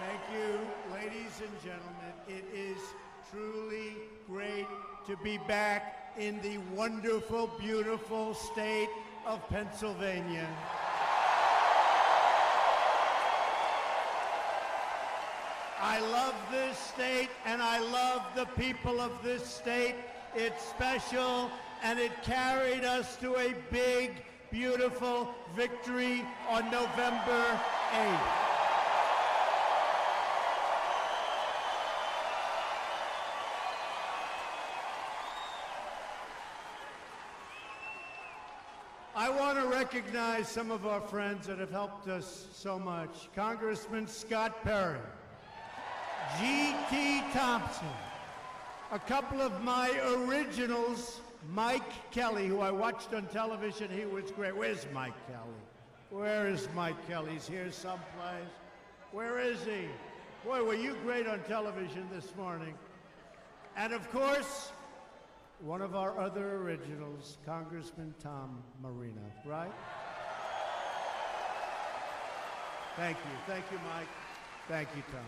Thank you, ladies and gentlemen. It is truly great to be back in the wonderful, beautiful state of Pennsylvania. I love this state, and I love the people of this state. It's special, and it carried us to a big, beautiful victory on November 8th. I want to recognize some of our friends that have helped us so much. Congressman Scott Perry, G.T. Thompson, a couple of my originals, Mike Kelly, who I watched on television. He was great. Where's Mike Kelly? Where is Mike Kelly? He's here someplace. Where is he? Boy, were you great on television this morning. And of course, one of our other originals, Congressman Tom Marino, right? Thank you. Thank you, Mike. Thank you, Tom.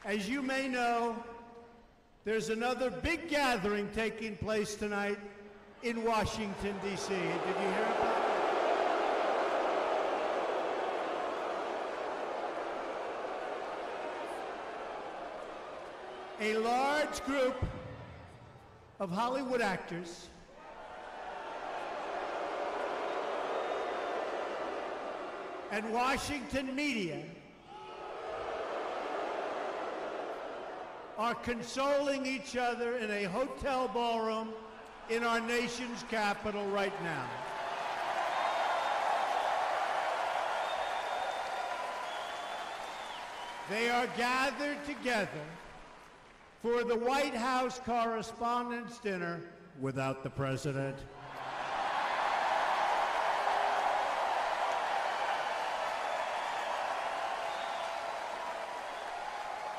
As you may know, there's another big gathering taking place tonight in Washington, D.C. Did you hear about it? A large group of Hollywood actors and Washington media are consoling each other in a hotel ballroom in our nation's capital right now. They are gathered together for the White House Correspondents' dinner without the president.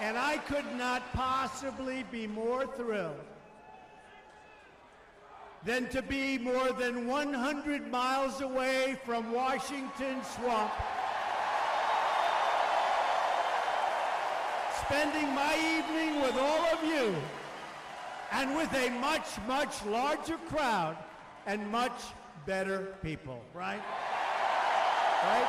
And I could not possibly be more thrilled than to be more than 100 miles away from Washington Swamp, spending my evening with all of you, and with a much, much larger crowd and much better people, right? Right?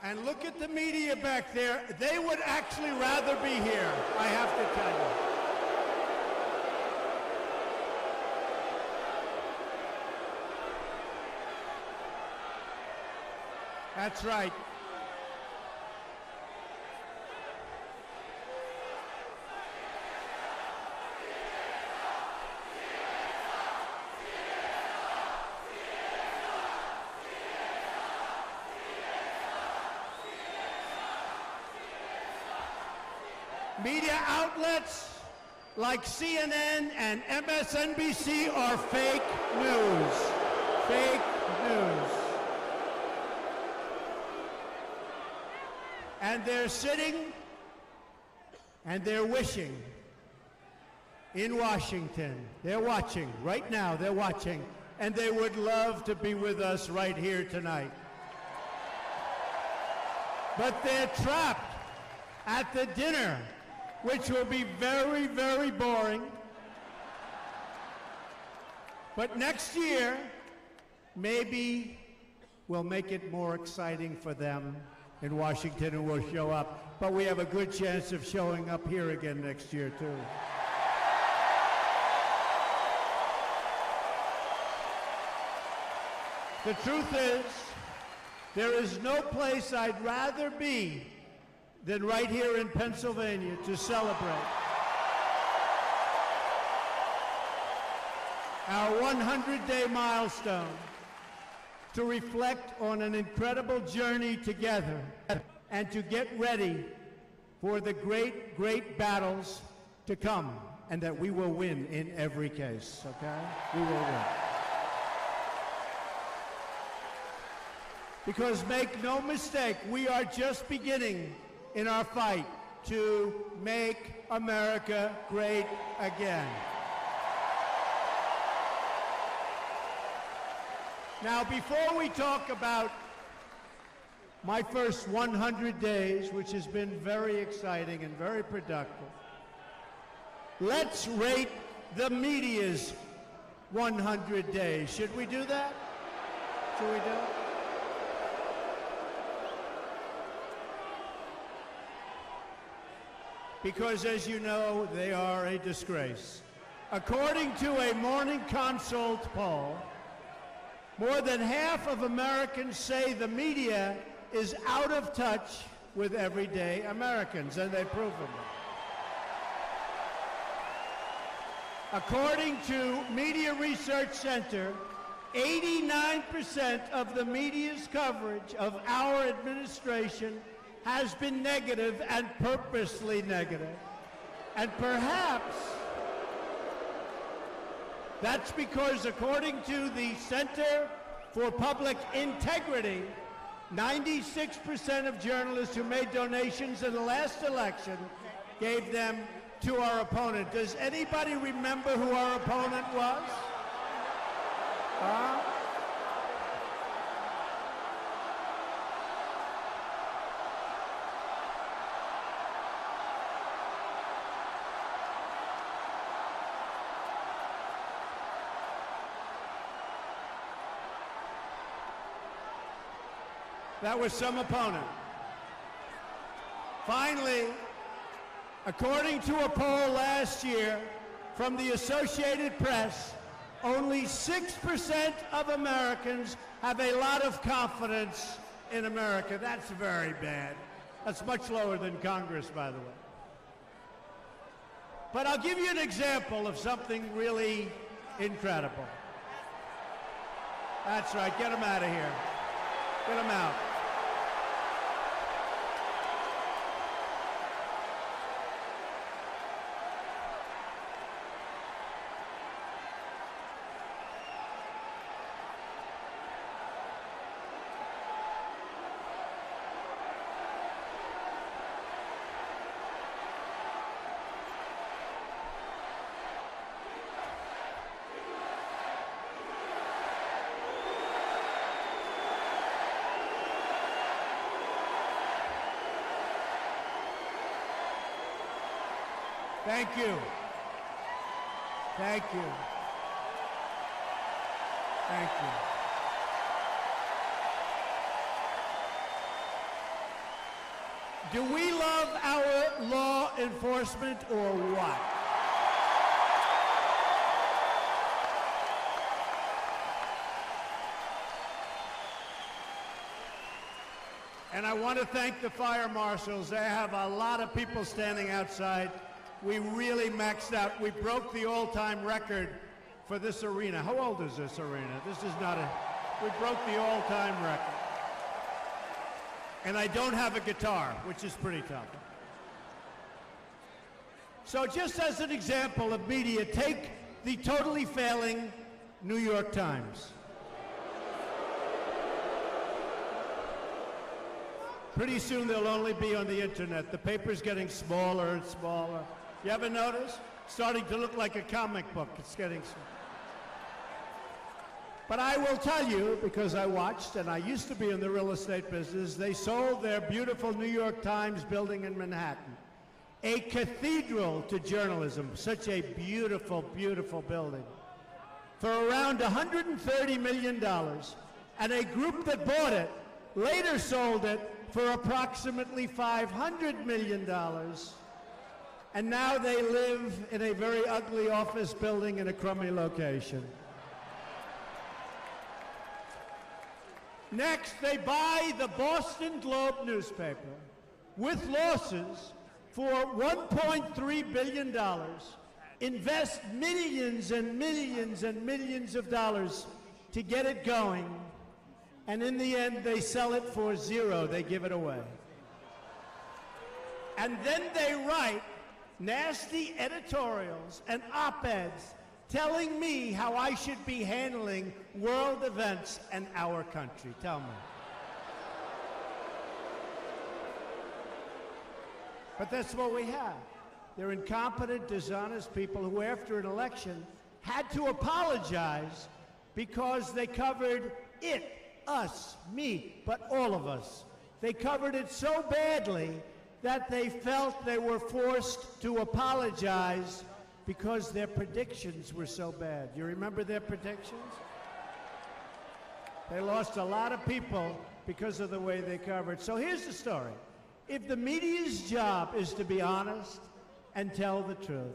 And look at the media back there. They would actually rather be here, I have to tell you. That's right. Media outlets like CNN and MSNBC are fake news. Fake news. And they're sitting and they're wishing in Washington. They're watching right now. They're watching. And they would love to be with us right here tonight. But they're trapped at the dinner, which will be very, very boring. But next year, maybe we'll make it more exciting for them in Washington and we'll show up. But we have a good chance of showing up here again next year, too. The truth is, there is no place I'd rather be than right here in Pennsylvania to celebrate our 100-day milestone, to reflect on an incredible journey together, and to get ready for the great, great battles to come. and that we will win in every case, okay? We will win. Because make no mistake, we are just beginning in our fight to make America great again. Now, before we talk about my first 100 days, which has been very exciting and very productive, let's rate the media's 100 days. Should we do that? Should we do it? Because, as you know, they are a disgrace. According to a Morning Consult poll, more than half of Americans say the media is out of touch with everyday Americans, and they've proven it. According to Media Research Center, 89% of the media's coverage of our administration has been negative and purposely negative. And perhaps that's because, according to the Center for Public Integrity, 96% of journalists who made donations in the last election gave them to our opponent. Does anybody remember who our opponent was? That was some opponent. Finally, according to a poll last year from the Associated Press, only 6% of Americans have a lot of confidence in America. That's very bad. That's much lower than Congress, by the way. But I'll give you an example of something really incredible. That's right. Get them out of here. Get them out. Thank you. Thank you. Thank you. Do we love our law enforcement or what? And I want to thank the fire marshals. They have a lot of people standing outside. We really maxed out. We broke the all-time record for this arena. How old is this arena? This is not a... We broke the all-time record. And I don't have a guitar, which is pretty tough. So just as an example of media, take the totally failing New York Times. Pretty soon they'll only be on the internet. The paper's getting smaller and smaller. You ever notice? Starting to look like a comic book. It's getting small. But I will tell you, because I watched, and I used to be in the real estate business, they sold their beautiful New York Times building in Manhattan. A cathedral to journalism, such a beautiful, beautiful building, for around $130 million. And a group that bought it later sold it for approximately $500 million. And now they live in a very ugly office building in a crummy location. Next, they buy the Boston Globe newspaper with losses for $1.3 billion, invest millions and millions and millions of dollars to get it going, and in the end, they sell it for $0. They give it away. And then they write nasty editorials and op-eds telling me how I should be handling world events and our country. Tell me. But that's what we have. They're incompetent, dishonest people who, after an election, had to apologize because they covered it, us, me, but all of us. They covered it so badly that they felt they were forced to apologize because their predictions were so bad. You remember their predictions? They lost a lot of people because of the way they covered. So here's the story. If the media's job is to be honest and tell the truth,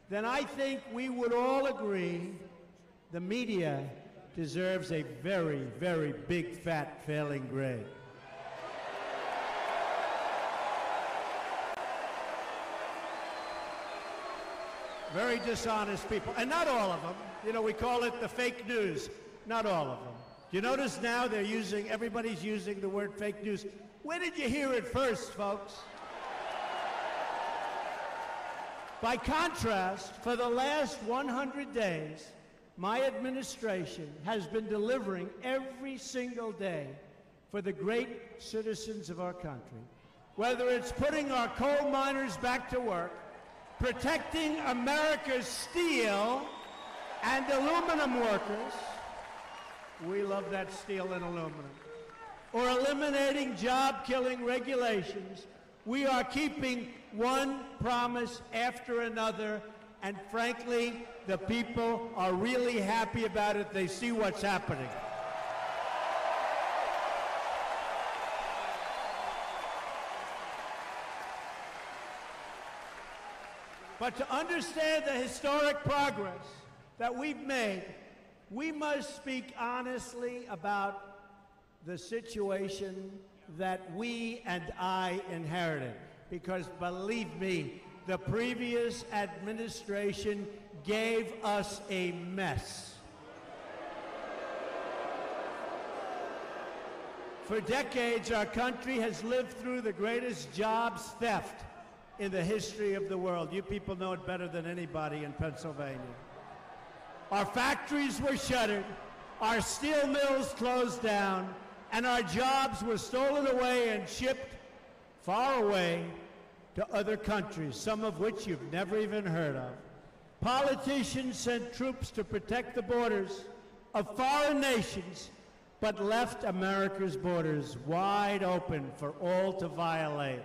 then I think we would all agree the media deserves a very, very big, fat, failing grade. Very dishonest people, and not all of them. You know, we call it the fake news. Not all of them. You notice now everybody's using the word fake news. Where did you hear it first, folks? By contrast, for the last 100 days, my administration has been delivering every single day for the great citizens of our country. Whether it's putting our coal miners back to work, protecting America's steel and aluminum workers, we love that steel and aluminum, or eliminating job-killing regulations, we are keeping one promise after another, and frankly, the people are really happy about it. They see what's happening. But to understand the historic progress that we've made, we must speak honestly about the situation that we and I inherited. Because believe me, the previous administration gave us a mess. For decades, our country has lived through the greatest jobs theft in the history of the world. You people know it better than anybody in Pennsylvania. Our factories were shuttered, our steel mills closed down, and our jobs were stolen away and shipped far away to other countries, some of which you've never even heard of. Politicians sent troops to protect the borders of foreign nations, but left America's borders wide open for all to violate.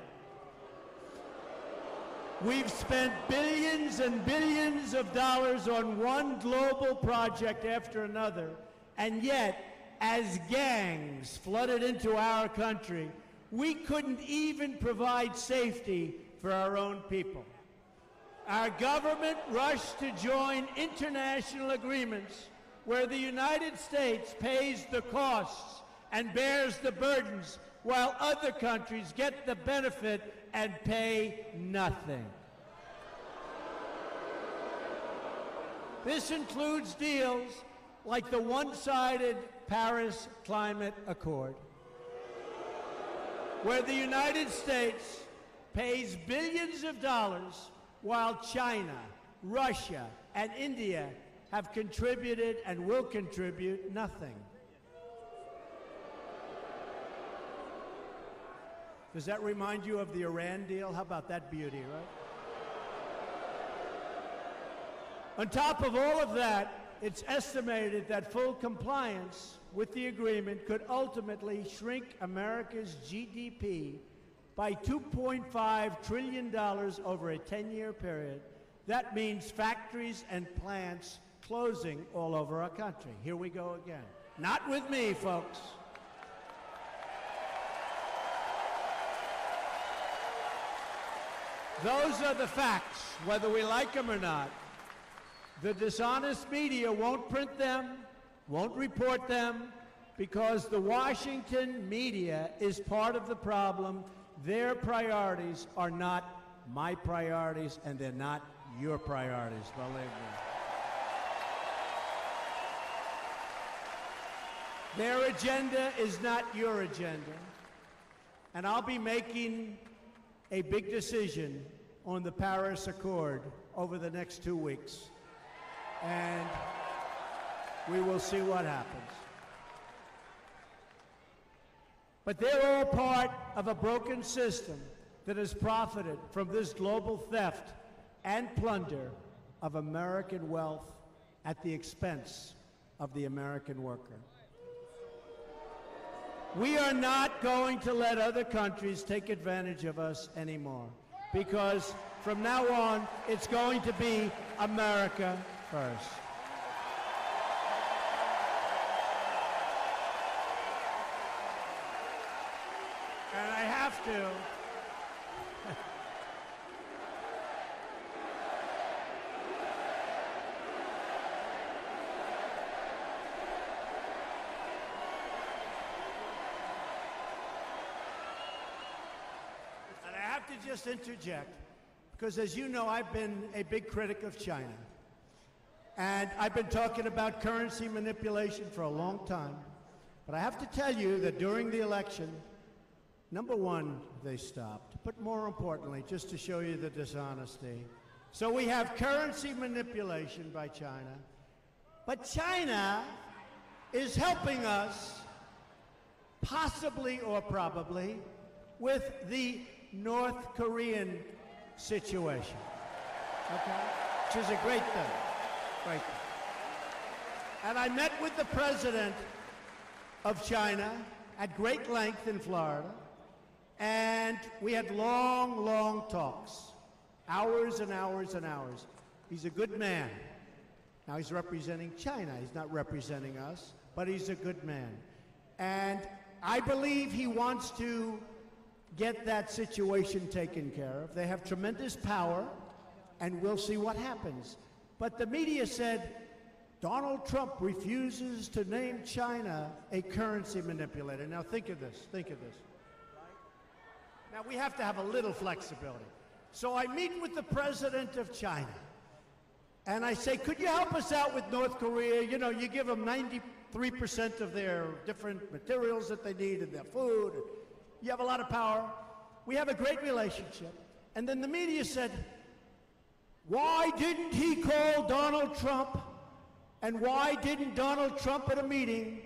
We've spent billions and billions of dollars on one global project after another, and yet, as gangs flooded into our country, we couldn't even provide safety for our own people. Our government rushed to join international agreements where the United States pays the costs and bears the burdens, while other countries get the benefit and pay nothing. This includes deals like the one-sided Paris Climate Accord, where the United States pays billions of dollars while China, Russia, and India have contributed and will contribute nothing. Does that remind you of the Iran deal? How about that beauty, right? On top of all of that, it's estimated that full compliance with the agreement could ultimately shrink America's GDP by $2.5 trillion over a 10-year period. That means factories and plants closing all over our country. Here we go again. Not with me, folks. Those are the facts, whether we like them or not. The dishonest media won't print them, won't report them, because the Washington media is part of the problem. Their priorities are not my priorities, and they're not your priorities, believe me. Their agenda is not your agenda. And I'll be making a big decision on the Paris Accord over the next 2 weeks. And we will see what happens. But they're all part of a broken system that has profited from this global theft and plunder of American wealth at the expense of the American worker. We are not going to let other countries take advantage of us anymore, because from now on, it's going to be America first. And I have to. And I have to just interject, because as you know, I've been a big critic of China. And I've been talking about currency manipulation for a long time. But I have to tell you that during the election, number one, they stopped. But more importantly, just to show you the dishonesty. So we have currency manipulation by China. But China is helping us, possibly or probably, with the North Korean situation. Okay? Which is a great thing. Great thing. And I met with the president of China at great length in Florida. And we had long, long talks, hours and hours and hours. He's a good man. Now he's representing China. He's not representing us, but he's a good man. And I believe he wants to get that situation taken care of. They have tremendous power, and we'll see what happens. But the media said Donald Trump refuses to name China a currency manipulator. Now think of this, think of this. Now, we have to have a little flexibility. So I meet with the president of China, and I say, could you help us out with North Korea? You know, you give them 93% of their different materials that they need and their food. You have a lot of power. We have a great relationship. And then the media said, why didn't he call Donald Trump? And why didn't Donald Trump at a meeting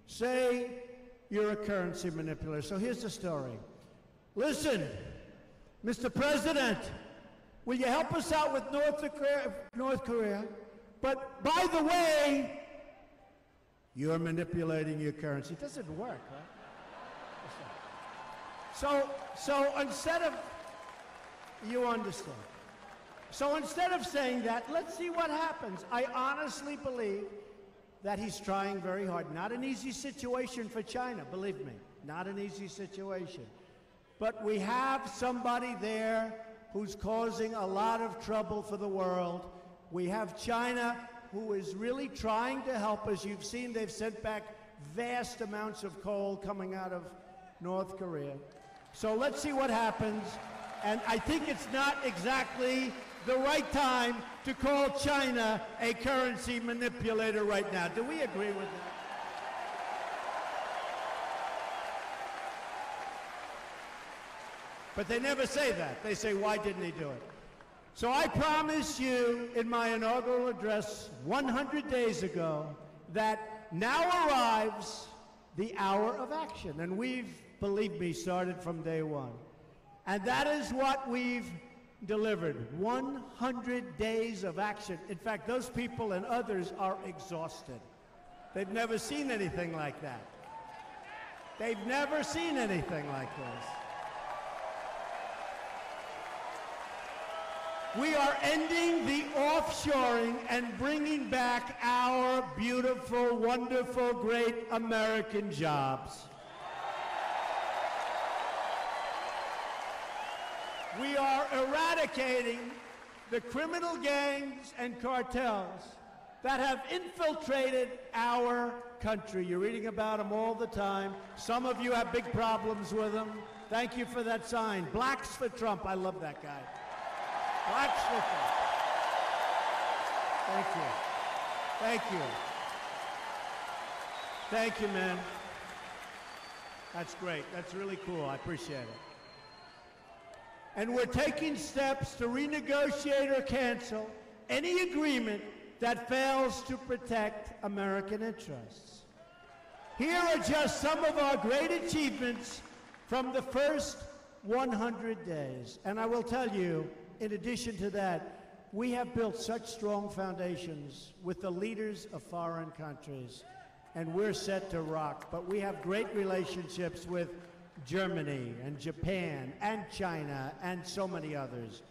say, you're a currency manipulator? So here's the story. Listen, Mr. President, will you help us out with North Korea? But by the way, you're manipulating your currency. It doesn't work, right? So instead of, you understand. So instead of saying that, let's see what happens. I honestly believe that he's trying very hard. Not an easy situation for China, believe me. Not an easy situation. But we have somebody there who's causing a lot of trouble for the world. We have China, who is really trying to help us. You've seen they've sent back vast amounts of coal coming out of North Korea. So let's see what happens. And I think it's not exactly the right time to call China a currency manipulator right now. Do we agree with that? But they never say that. They say, why didn't he do it? So I promised you in my inaugural address 100 days ago that now arrives the hour of action. And we've, believe me, started from day one. And that is what we've delivered, 100 days of action. In fact, those people and others are exhausted. They've never seen anything like that. They've never seen anything like this. We are ending the offshoring and bringing back our beautiful, wonderful, great American jobs. We are eradicating the criminal gangs and cartels that have infiltrated our country. You're reading about them all the time. Some of you have big problems with them. Thank you for that sign. Blacks for Trump. I love that guy. Blacks for Trump. Thank you. Thank you. Thank you, man. That's great. That's really cool. I appreciate it. And we're taking steps to renegotiate or cancel any agreement that fails to protect American interests. Here are just some of our great achievements from the first 100 days. And I will tell you, in addition to that, we have built such strong foundations with the leaders of foreign countries, and we're set to rock. But we have great relationships with Germany and Japan and China and so many others.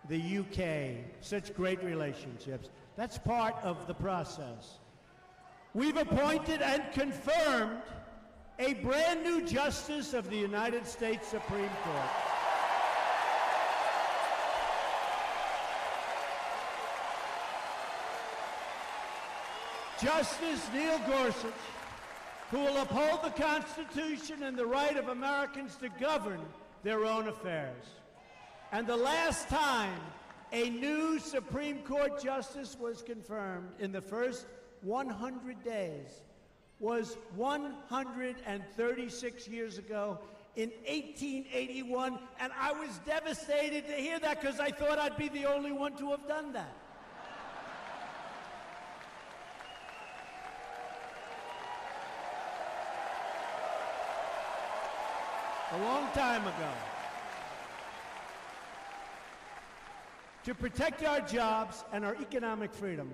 The UK, such great relationships. That's part of the process. We've appointed and confirmed a brand new Justice of the United States Supreme Court. Justice Neil Gorsuch, who will uphold the Constitution and the right of Americans to govern their own affairs. And the last time a new Supreme Court justice was confirmed in the first 100 days was 136 years ago in 1881, and I was devastated to hear that because I thought I'd be the only one to have done that. A long time ago. To protect our jobs and our economic freedom,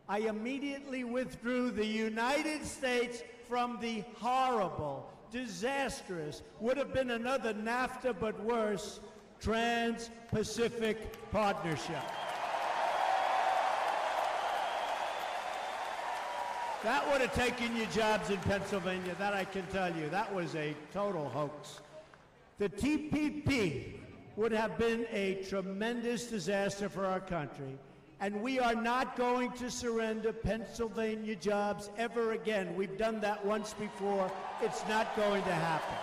I immediately withdrew the United States from the horrible, disastrous, would have been another NAFTA but worse, Trans-Pacific Partnership. That would have taken you jobs in Pennsylvania, that I can tell you. That was a total hoax. The TPP would have been a tremendous disaster for our country, and we are not going to surrender Pennsylvania jobs ever again. We've done that once before. It's not going to happen.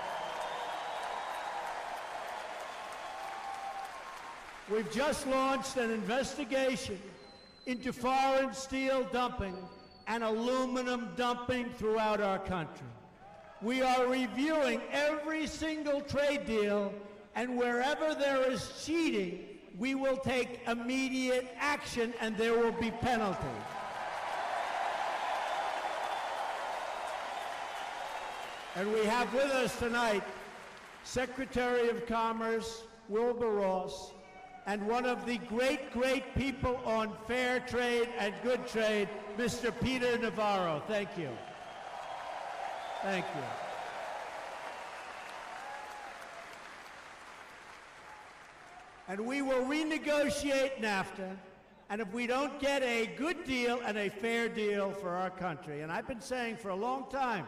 We've just launched an investigation into foreign steel dumping and aluminum dumping throughout our country. We are reviewing every single trade deal, and wherever there is cheating, we will take immediate action, and there will be penalties. And we have with us tonight Secretary of Commerce Wilbur Ross, and one of the great, great people on fair trade and good trade, Mr. Peter Navarro. Thank you. Thank you. And we will renegotiate NAFTA, and if we don't get a good deal and a fair deal for our country, and I've been saying for a long time,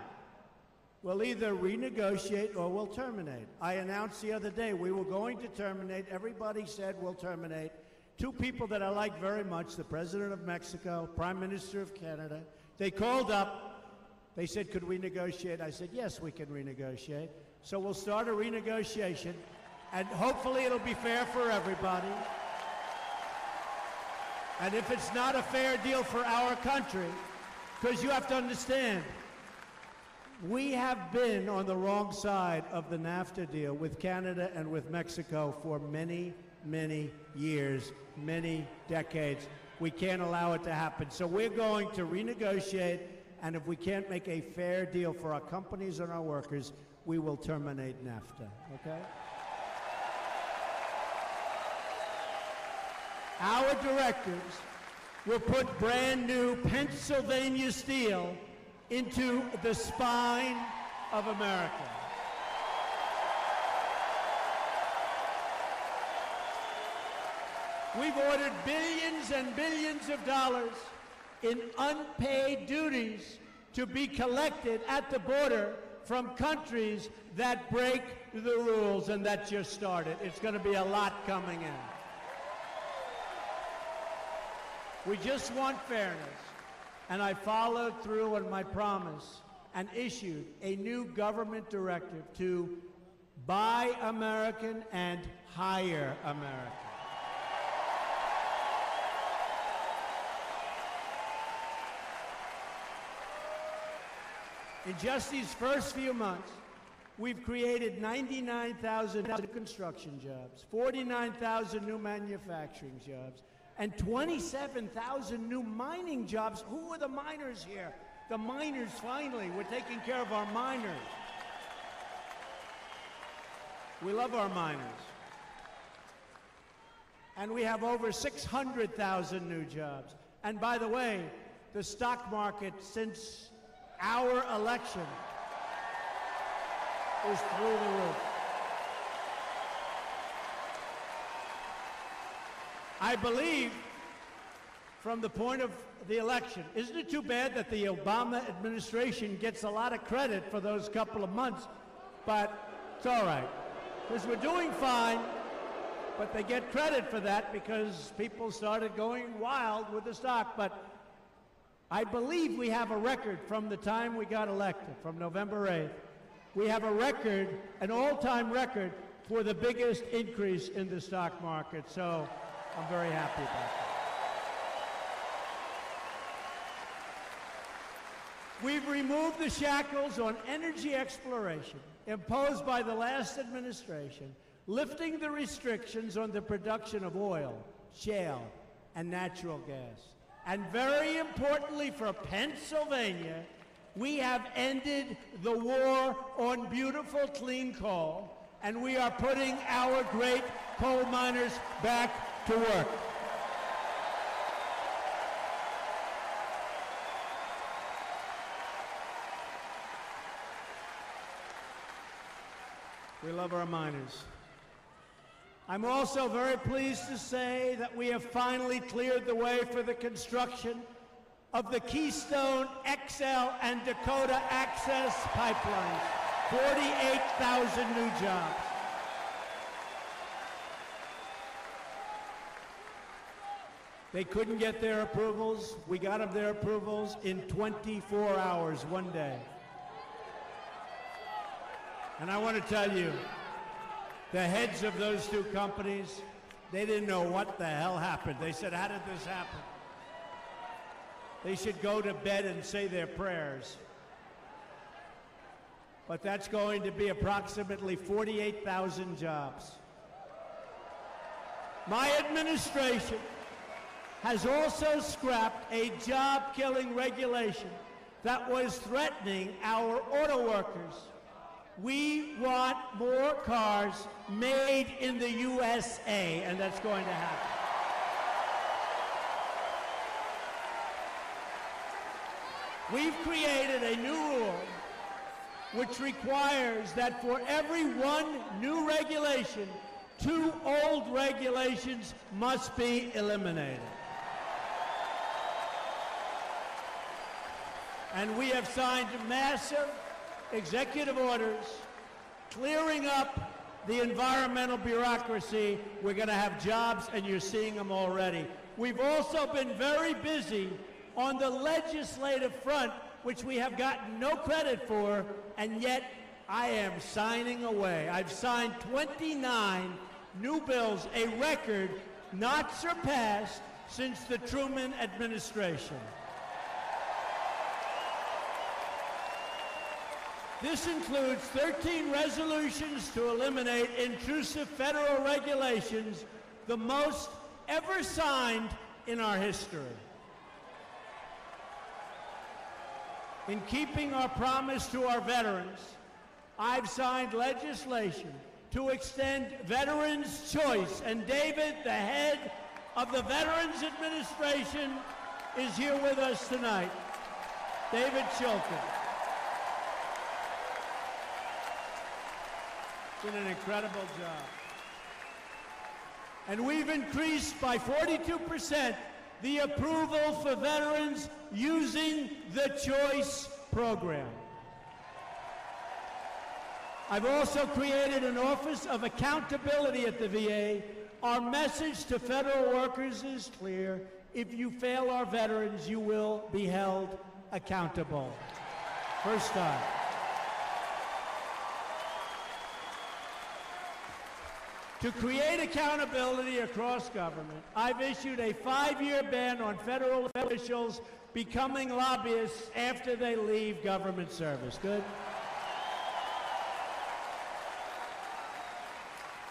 we'll either renegotiate or we'll terminate. I announced the other day we were going to terminate. Everybody said we'll terminate. Two people that I like very much, the President of Mexico, Prime Minister of Canada, they called up. They said, could we negotiate? I said, yes, we can renegotiate. So we'll start a renegotiation, and hopefully it'll be fair for everybody. And if it's not a fair deal for our country, because you have to understand, we have been on the wrong side of the NAFTA deal with Canada and with Mexico for many, many years, many decades. We can't allow it to happen. So we're going to renegotiate, and if we can't make a fair deal for our companies and our workers, we will terminate NAFTA, okay? Our directors will put brand new Pennsylvania steel into the spine of America. We've ordered billions and billions of dollars in unpaid duties to be collected at the border from countries that break the rules, and that just started. It's going to be a lot coming in. We just want fairness, and I followed through on my promise and issued a new government directive to buy American and hire American. In just these first few months, We've created 99,000 new construction jobs, 49,000 new manufacturing jobs, and 27,000 new mining jobs. Who are the miners here? The miners, finally. We're taking care of our miners. We love our miners. And we have over 600,000 new jobs. And by the way, the stock market since our election is through the roof. I believe, from the point of the election, isn't it too bad that the Obama administration gets a lot of credit for those couple of months? But it's all right, because we're doing fine, but they get credit for that because people started going wild with the stock. But I believe we have a record from the time we got elected, from November 8th. We have a record, an all-time record, for the biggest increase in the stock market. So I'm very happy about that. We've removed the shackles on energy exploration imposed by the last administration, lifting the restrictions on the production of oil, shale, and natural gas. And very importantly for Pennsylvania, we have ended the war on beautiful clean coal, and we are putting our great coal miners back to work. We love our miners. I'm also very pleased to say that we have finally cleared the way for the construction of the Keystone XL and Dakota Access pipelines, 48,000 new jobs. They couldn't get their approvals. We got them their approvals in 24 hours, one day. And I want to tell you, the heads of those two companies, they didn't know what the hell happened. They said, how did this happen? They should go to bed and say their prayers. But that's going to be approximately 48,000 jobs. My administration has also scrapped a job-killing regulation that was threatening our auto workers. We want more cars made in the USA, and that's going to happen. We've created a new rule which requires that for every one new regulation, 2 old regulations must be eliminated. And we have signed massive executive orders clearing up the environmental bureaucracy. We're going to have jobs, and you're seeing them already. We've also been very busy on the legislative front, which we have gotten no credit for, and yet I am signing away. I've signed 29 new bills, a record not surpassed since the Truman administration. This includes 13 resolutions to eliminate intrusive federal regulations, the most ever signed in our history. In keeping our promise to our veterans, I've signed legislation to extend veterans' choice. And David, the head of the Veterans Administration, is here with us tonight. David Shulkin. Did an incredible job. And we've increased by 42% the approval for veterans using the Choice program. I've also created an Office of Accountability at the VA. Our message to federal workers is clear. If you fail our veterans, you will be held accountable. First time. To create accountability across government, I've issued a 5-year ban on federal officials becoming lobbyists after they leave government service. Good?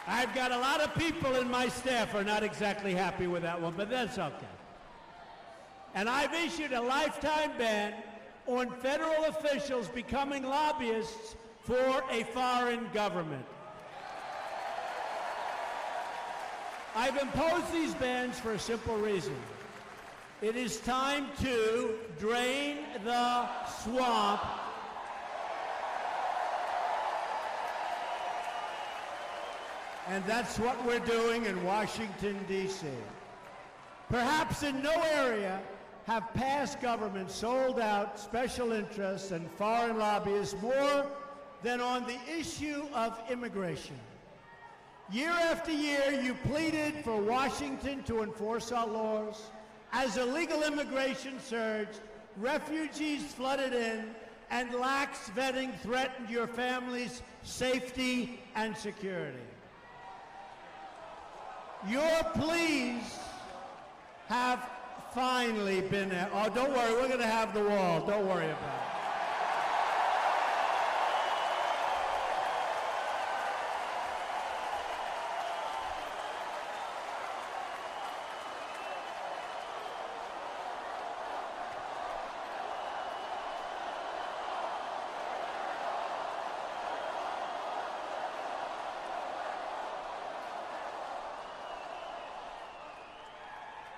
I've got a lot of people in my staff who are not exactly happy with that one, but that's okay. And I've issued a lifetime ban on federal officials becoming lobbyists for a foreign government. I've imposed these bans for a simple reason. It is time to drain the swamp and that's what we're doing in Washington, D.C. Perhaps in no area have past governments sold out special interests and foreign lobbyists more than on the issue of immigration. Year after year, you pleaded for Washington to enforce our laws. As illegal immigration surged, refugees flooded in, and lax vetting threatened your family's safety and security. Your pleas have finally been, oh, don't worry, we're going to have the wall. Don't worry about it.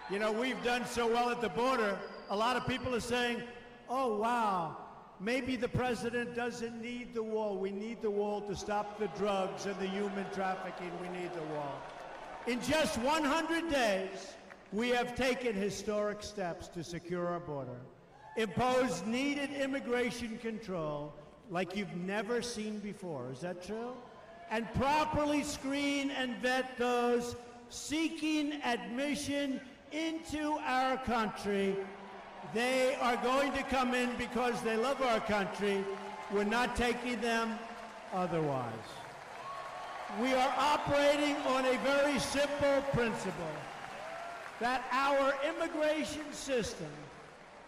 You know, we've done so well at the border, a lot of people are saying, oh, wow, maybe the president doesn't need the wall. We need the wall to stop the drugs and the human trafficking. We need the wall. In just 100 days, we have taken historic steps to secure our border, imposed needed immigration control like you've never seen before. Is that true? And properly screen and vet those seeking admission into our country. They are going to come in because they love our country. We're not taking them otherwise. We are operating on a very simple principle, that our immigration system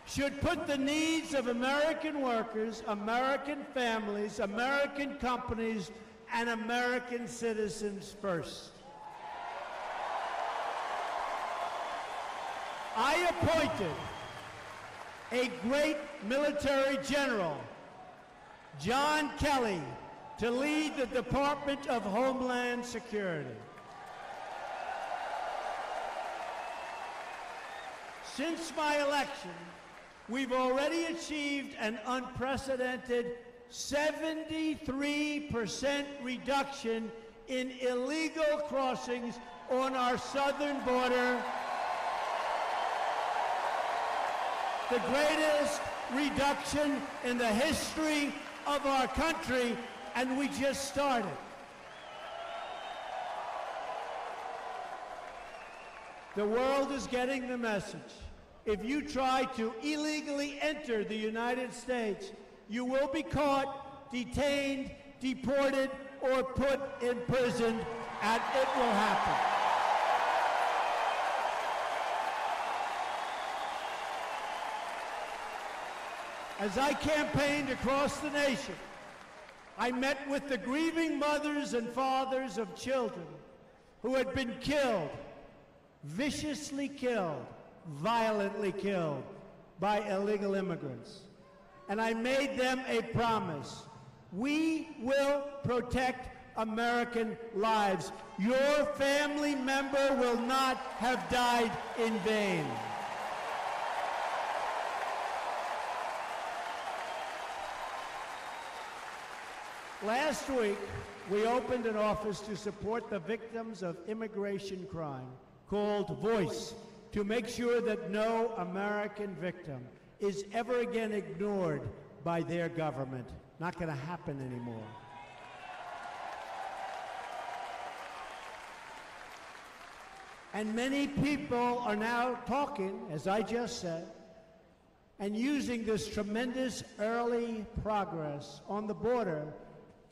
should put the needs of American workers, American families, American companies, and American citizens first. I appointed a great military general, John Kelly, to lead the Department of Homeland Security. Since my election, we've already achieved an unprecedented 73% reduction in illegal crossings on our southern border, the greatest reduction in the history of our country, and we just started. The world is getting the message. If you try to illegally enter the United States, you will be caught, detained, deported, or put in prison, and it will happen. As I campaigned across the nation, I met with the grieving mothers and fathers of children who had been killed, viciously killed, violently killed by illegal immigrants. And I made them a promise. We will protect American lives. Your family member will not have died in vain. Last week, we opened an office to support the victims of immigration crime called Voice, to make sure that no American victim is ever again ignored by their government. Not going to happen anymore. And many people are now talking, as I just said, and using this tremendous early progress on the border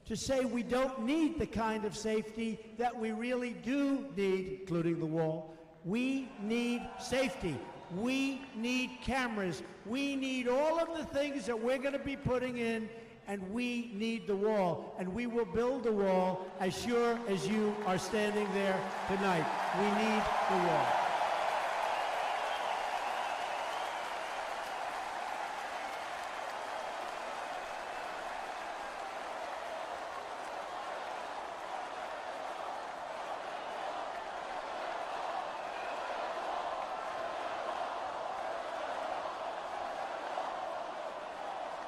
to say we don't need the kind of safety that we really do need, including the wall. We need safety. We need cameras. We need all of the things that we're going to be putting in and we need the wall, and we will build the wall as sure as you are standing there tonight. We need the wall.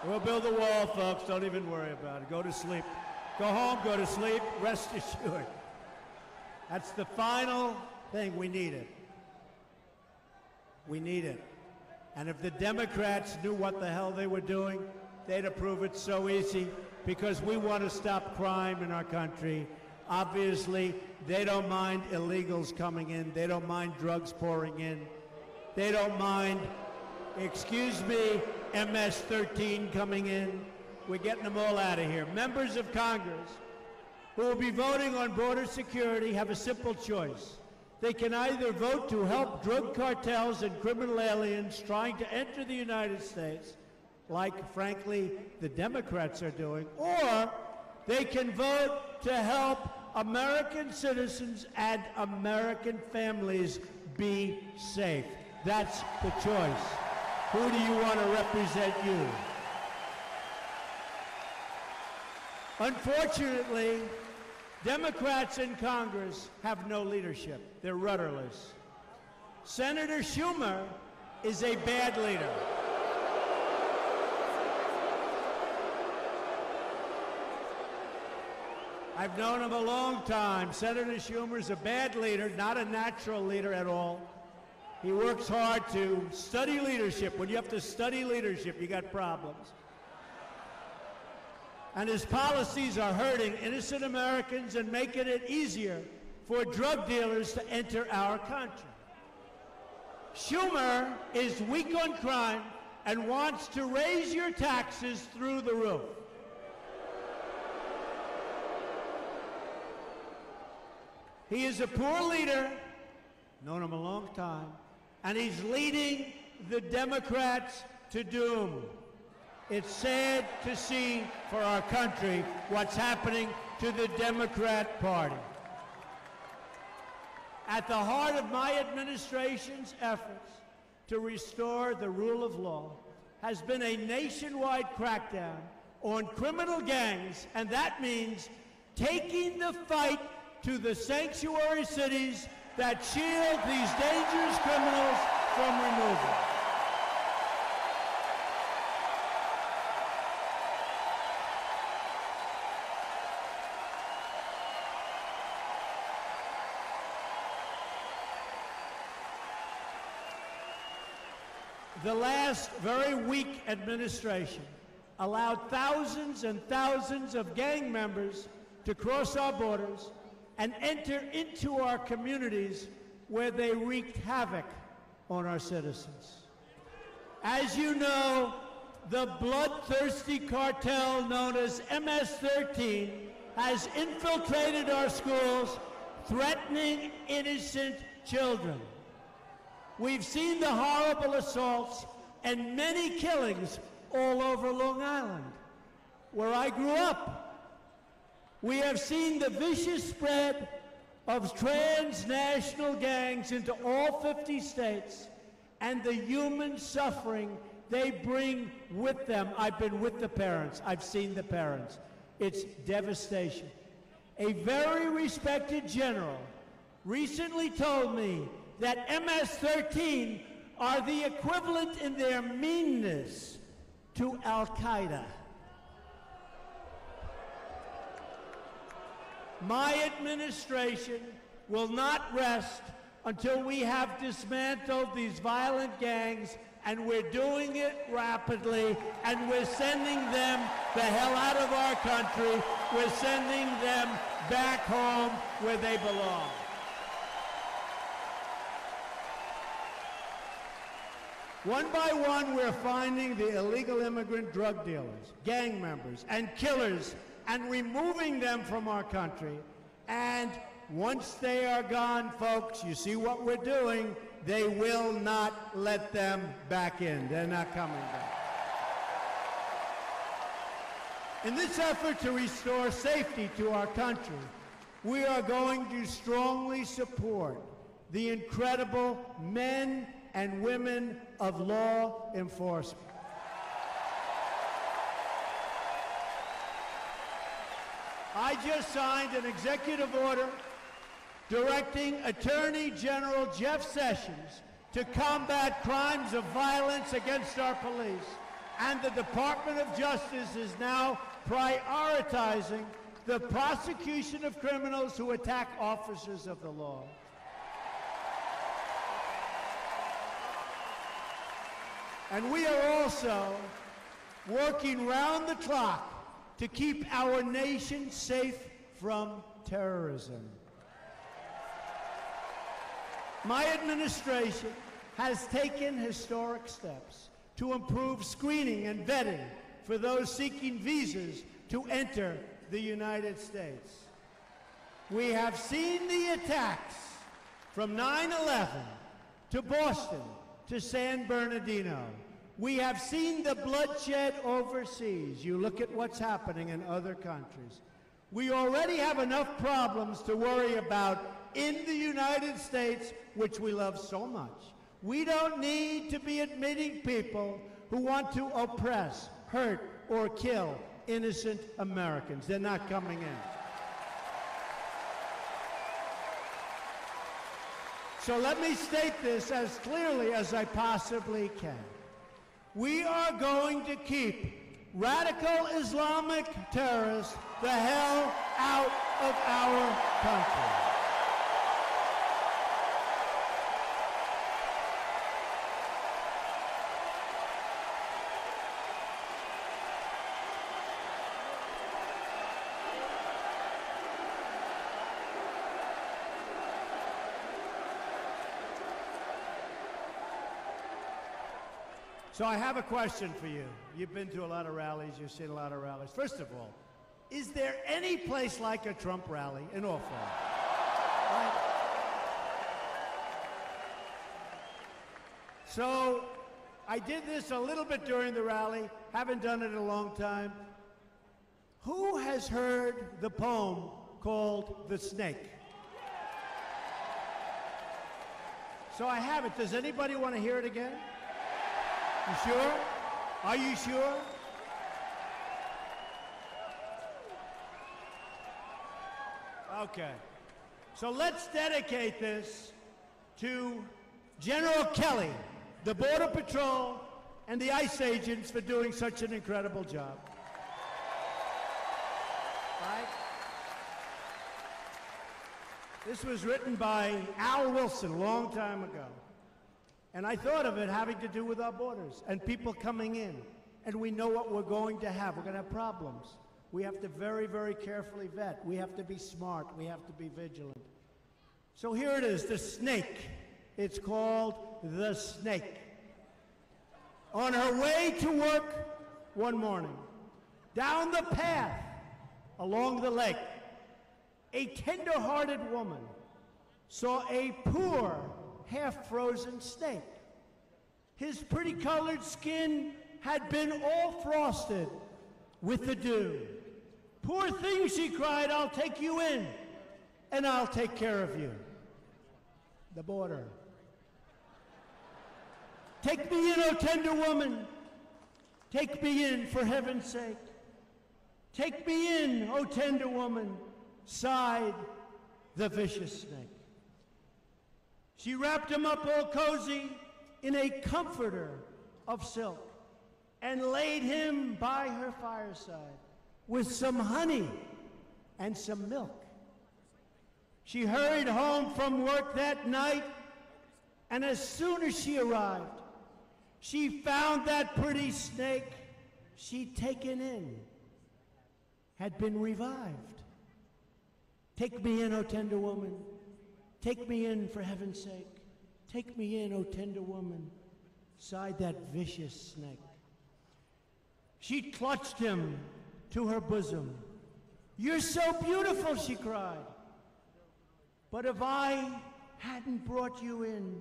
We'll build the wall, folks. Don't even worry about it. Go to sleep. Go home, go to sleep, rest assured. That's the final thing. We need it. We need it. And if the Democrats knew what the hell they were doing, they'd approve it so easy, because we want to stop crime in our country. Obviously, they don't mind illegals coming in. They don't mind drugs pouring in. They don't mind, excuse me, MS-13 coming in. We're getting them all out of here. Members of Congress who will be voting on border security have a simple choice. They can either vote to help drug cartels and criminal aliens trying to enter the United States, like, frankly, the Democrats are doing, or they can vote to help American citizens and American families be safe. That's the choice. Who do you want to represent you? Unfortunately, Democrats in Congress have no leadership. They're rudderless. Senator Schumer is a bad leader. I've known him a long time. Senator Schumer's a bad leader, not a natural leader at all. He works hard to study leadership. When you have to study leadership, you got problems. And his policies are hurting innocent Americans and making it easier for drug dealers to enter our country. Schumer is weak on crime and wants to raise your taxes through the roof. He is a poor leader, known him a long time, and he's leading the Democrats to doom. It's sad to see for our country what's happening to the Democrat Party. At the heart of my administration's efforts to restore the rule of law has been a nationwide crackdown on criminal gangs, and that means taking the fight to the sanctuary cities that shield these dangerous criminals from removal. The last very weak administration allowed thousands and thousands of gang members to cross our borders and enter into our communities, where they wreaked havoc on our citizens. As you know, the bloodthirsty cartel known as MS-13 has infiltrated our schools, threatening innocent children. We've seen the horrible assaults and many killings all over Long Island, where I grew up. We have seen the vicious spread of transnational gangs into all 50 states and the human suffering they bring with them. I've been with the parents. I've seen the parents. It's devastation. A very respected general recently told me that MS-13 are the equivalent in their meanness to Al-Qaeda. My administration will not rest until we have dismantled these violent gangs, and we're doing it rapidly, and we're sending them the hell out of our country. We're sending them back home where they belong. One by one, we're finding the illegal immigrant drug dealers, gang members, and killers, and removing them from our country. And once they are gone, folks, you see what we're doing, they will not let them back in. They're not coming back. In this effort to restore safety to our country, we are going to strongly support the incredible men and women of law enforcement. I just signed an executive order directing Attorney General Jeff Sessions to combat crimes of violence against our police, and the Department of Justice is now prioritizing the prosecution of criminals who attack officers of the law. And we are also working round the clock to keep our nation safe from terrorism. My administration has taken historic steps to improve screening and vetting for those seeking visas to enter the United States. We have seen the attacks from 9/11 to Boston to San Bernardino. We have seen the bloodshed overseas. You look at what's happening in other countries. We already have enough problems to worry about in the United States, which we love so much. We don't need to be admitting people who want to oppress, hurt, or kill innocent Americans. They're not coming in. So let me state this as clearly as I possibly can. We are going to keep radical Islamic terrorists the hell out of our country. So I have a question for you. You've been to a lot of rallies, you've seen a lot of rallies. First of all, is there any place like a Trump rally in all forms? Right? So I did this a little bit during the rally, haven't done it in a long time. Who has heard the poem called The Snake? So I have it. Does anybody want to hear it again? You sure? Are you sure? Okay. So let's dedicate this to General Kelly, the Border Patrol, and the ICE agents for doing such an incredible job. Right? This was written by Al Wilson a long time ago. And I thought of it having to do with our borders and people coming in. And we know what we're going to have. We're going to have problems. We have to very, very carefully vet. We have to be smart. We have to be vigilant. So here it is, The Snake. It's called The Snake. On her way to work one morning, down the path along the lake, a tender-hearted woman saw a poor, half-frozen snake. His pretty-colored skin had been all frosted with the dew. Poor thing, she cried, I'll take you in, and I'll take care of you. The border. Take me in, oh tender woman. Take me in, for heaven's sake. Take me in, oh tender woman, sighed the vicious snake. She wrapped him up all cozy in a comforter of silk and laid him by her fireside with some honey and some milk. She hurried home from work that night, and as soon as she arrived, she found that pretty snake she'd taken in had been revived. Take me in, oh tender woman. Take me in, for heaven's sake. Take me in, oh tender woman, sighed that vicious snake. She clutched him to her bosom. You're so beautiful, she cried. But if I hadn't brought you in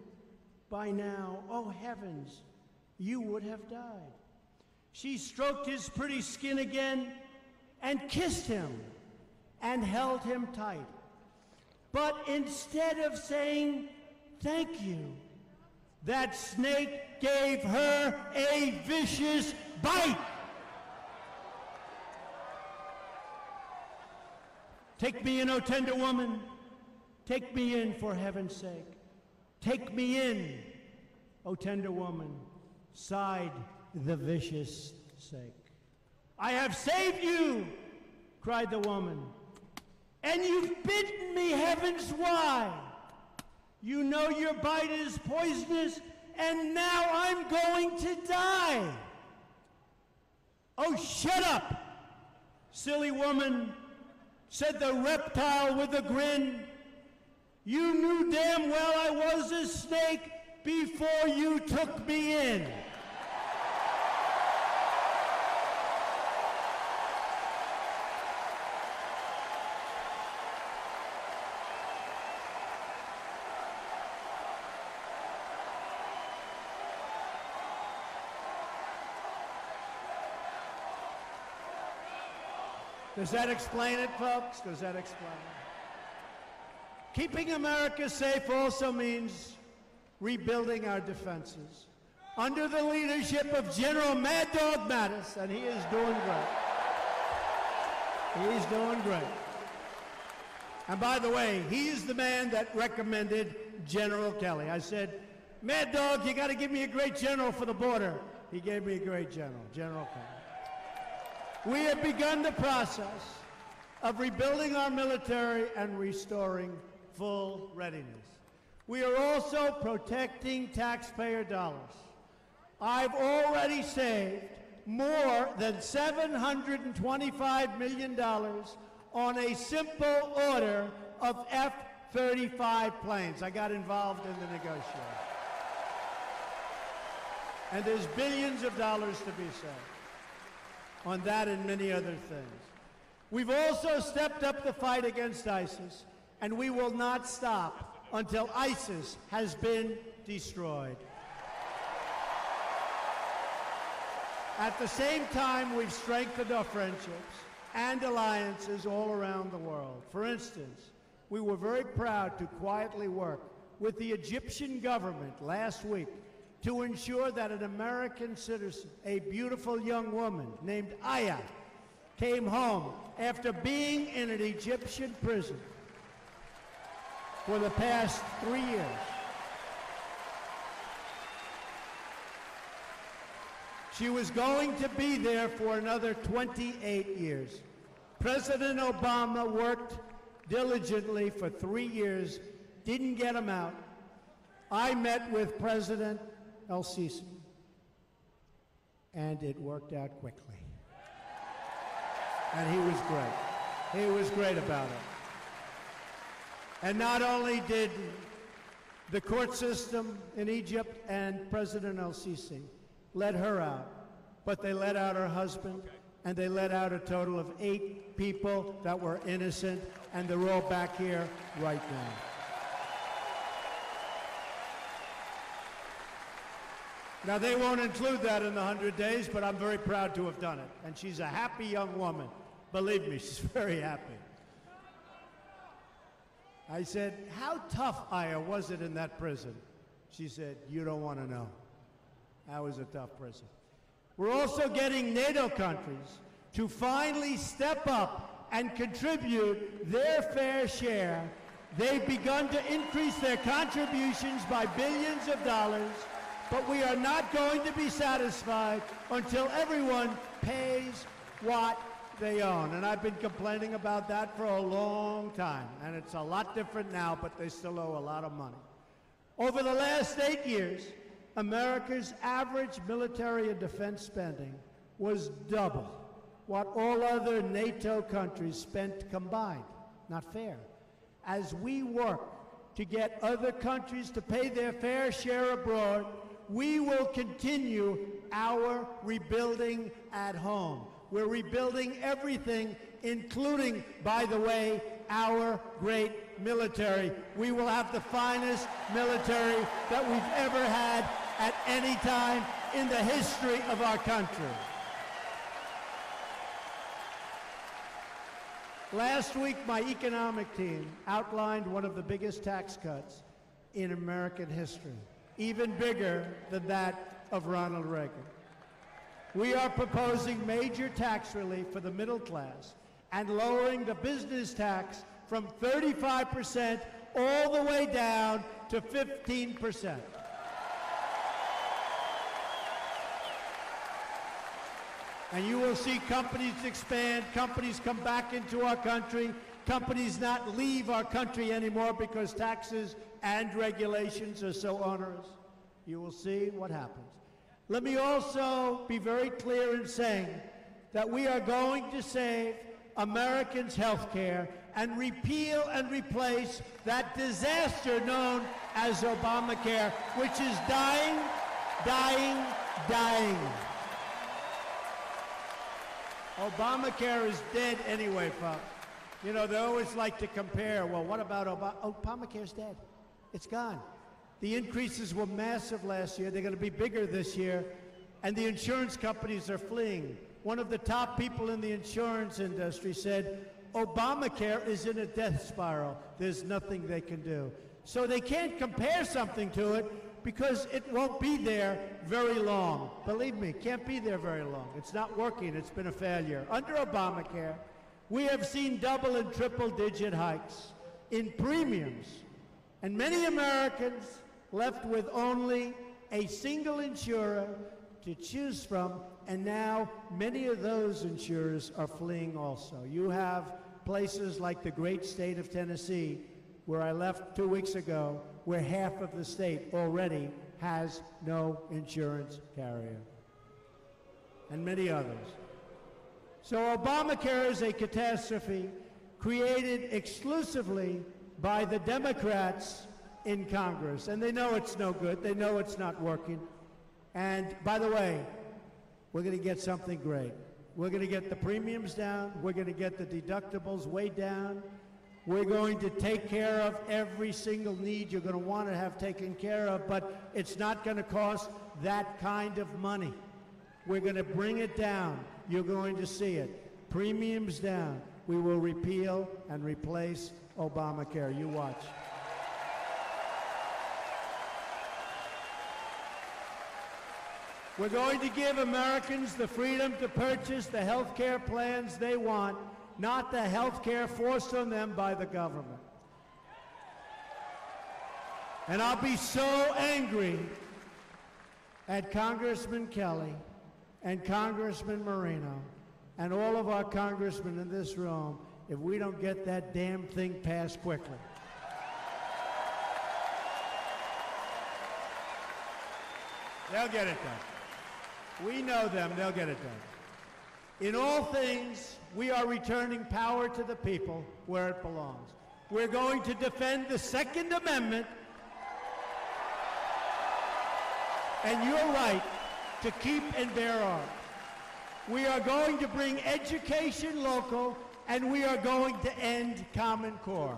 by now, oh heavens, you would have died. She stroked his pretty skin again and kissed him and held him tight. But instead of saying thank you, that snake gave her a vicious bite. Take me in, O tender woman. Take me in for heaven's sake. Take me in, O tender woman, sighed the vicious snake. I have saved you, cried the woman, and you've bitten me, heavens why? You know your bite is poisonous, and now I'm going to die. Oh, shut up, silly woman, said the reptile with a grin. You knew damn well I was a snake before you took me in. Does that explain it, folks? Does that explain it? Keeping America safe also means rebuilding our defenses under the leadership of General Mad Dog Mattis, and he is doing great. He's doing great. And by the way, he's the man that recommended General Kelly. I said, Mad Dog, you got to give me a great general for the border. He gave me a great general, General Kelly. We have begun the process of rebuilding our military and restoring full readiness. We are also protecting taxpayer dollars. I've already saved more than $725 million on a simple order of F-35 planes. I got involved in the negotiation. And there's billions of dollars to be saved on that and many other things. We've also stepped up the fight against ISIS, and we will not stop until ISIS has been destroyed. At the same time, we've strengthened our friendships and alliances all around the world. For instance, we were very proud to quietly work with the Egyptian government last week to ensure that an American citizen, a beautiful young woman named Aya, came home after being in an Egyptian prison for the past 3 years. She was going to be there for another 28 years. President Obama worked diligently for 3 years, didn't get him out. I met with President El-Sisi, and it worked out quickly. And he was great. He was great about it. And not only did the court system in Egypt and President El-Sisi let her out, but they let out her husband, and they let out a total of 8 people that were innocent, and they're all back here right now. Now, they won't include that in the 100 days, but I'm very proud to have done it. And she's a happy young woman. Believe me, she's very happy. I said, how tough, Aya, was it in that prison? She said, you don't want to know. That was a tough prison. We're also getting NATO countries to finally step up and contribute their fair share. They've begun to increase their contributions by billions of dollars. But we are not going to be satisfied until everyone pays what they own. And I've been complaining about that for a long time. And it's a lot different now, but they still owe a lot of money. Over the last 8 years, America's average military and defense spending was double what all other NATO countries spent combined. Not fair. As we work to get other countries to pay their fair share abroad, we will continue our rebuilding at home. We're rebuilding everything, including, by the way, our great military. We will have the finest military that we've ever had at any time in the history of our country. Last week, my economic team outlined one of the biggest tax cuts in American history, even bigger than that of Ronald Reagan. We are proposing major tax relief for the middle class and lowering the business tax from 35% all the way down to 15%. And you will see companies expand, companies come back into our country, companies not leave our country anymore because taxes and regulations are so onerous. You will see what happens. Let me also be very clear in saying that we are going to save Americans' health care and repeal and replace that disaster known as Obamacare, which is dying, dying, dying. Obamacare is dead anyway, folks. You know, they always like to compare, well, what about Obamacare's dead. It's gone. The increases were massive last year. They're going to be bigger this year. And the insurance companies are fleeing. One of the top people in the insurance industry said, Obamacare is in a death spiral. There's nothing they can do. So they can't compare something to it because it won't be there very long. Believe me, can't be there very long. It's not working. It's been a failure. Under Obamacare, we have seen double and triple digit hikes in premiums. And many Americans left with only a single insurer to choose from, and now many of those insurers are fleeing also. You have places like the great state of Tennessee, where I left 2 weeks ago, where half of the state already has no insurance carrier, and many others. So Obamacare is a catastrophe created exclusively by the Democrats in Congress, and they know it's no good. They know it's not working. And by the way, we're going to get something great. We're going to get the premiums down. We're going to get the deductibles way down. We're going to take care of every single need you're going to want to have taken care of, but it's not going to cost that kind of money. We're going to bring it down. You're going to see it. Premiums down. We will repeal and replace Obamacare. You watch. We're going to give Americans the freedom to purchase the health care plans they want, not the health care forced on them by the government. And I'll be so angry at Congressman Kelly and Congressman Marino and all of our congressmen in this room if we don't get that damn thing passed quickly. They'll get it done. We know them, they'll get it done. In all things, we are returning power to the people where it belongs. We're going to defend the Second Amendment and your right to keep and bear arms. We are going to bring education local, and we are going to end Common Core.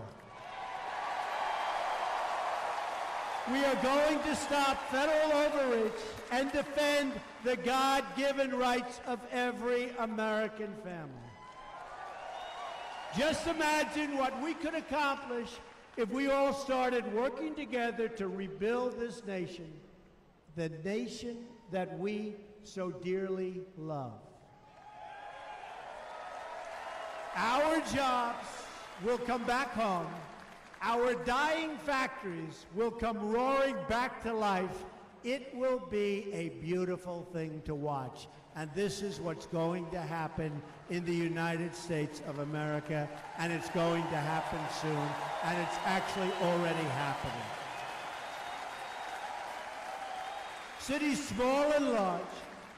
We are going to stop federal overreach and defend the God-given rights of every American family. Just imagine what we could accomplish if we all started working together to rebuild this nation, the nation that we so dearly love. Our jobs will come back home. Our dying factories will come roaring back to life. It will be a beautiful thing to watch. And this is what's going to happen in the United States of America, and it's going to happen soon, and it's actually already happening. Cities small and large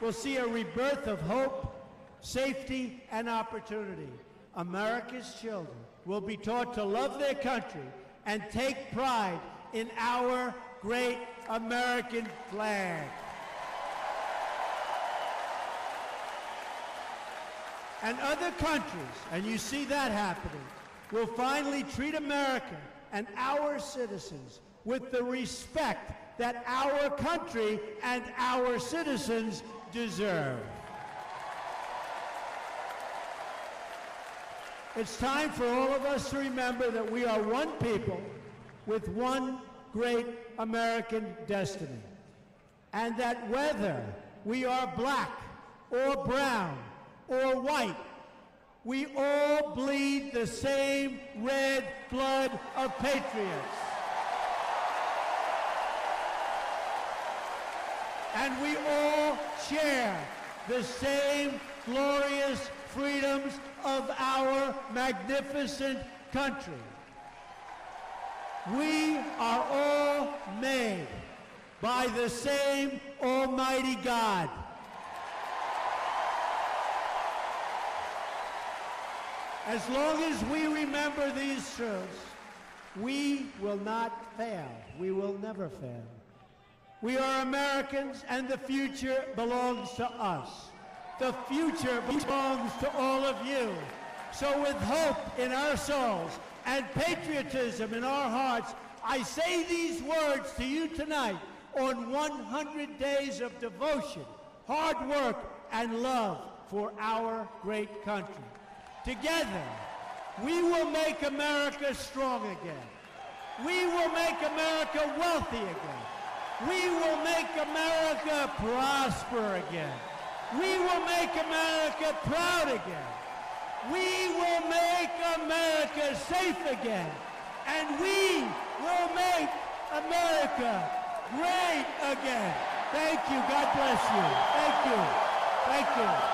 will see a rebirth of hope, safety, and opportunity. America's children will be taught to love their country and take pride in our great American flag. And other countries, and you see that happening, will finally treat America and our citizens with the respect that our country and our citizens deserve. It's time for all of us to remember that we are one people with one great American destiny. And that whether we are black or brown or white, we all bleed the same red blood of patriots. And we all share the same glorious freedoms of our magnificent country. We are all made by the same Almighty God. As long as we remember these truths, we will not fail. We will never fail. We are Americans, and the future belongs to us. The future belongs to all of you. So with hope in our souls and patriotism in our hearts, I say these words to you tonight on 100 days of devotion, hard work, and love for our great country. Together, we will make America strong again. We will make America wealthy again. We will make America prosper again. We will make America proud again. We will make America safe again. And we will make America great again. Thank you. God bless you. Thank you. Thank you.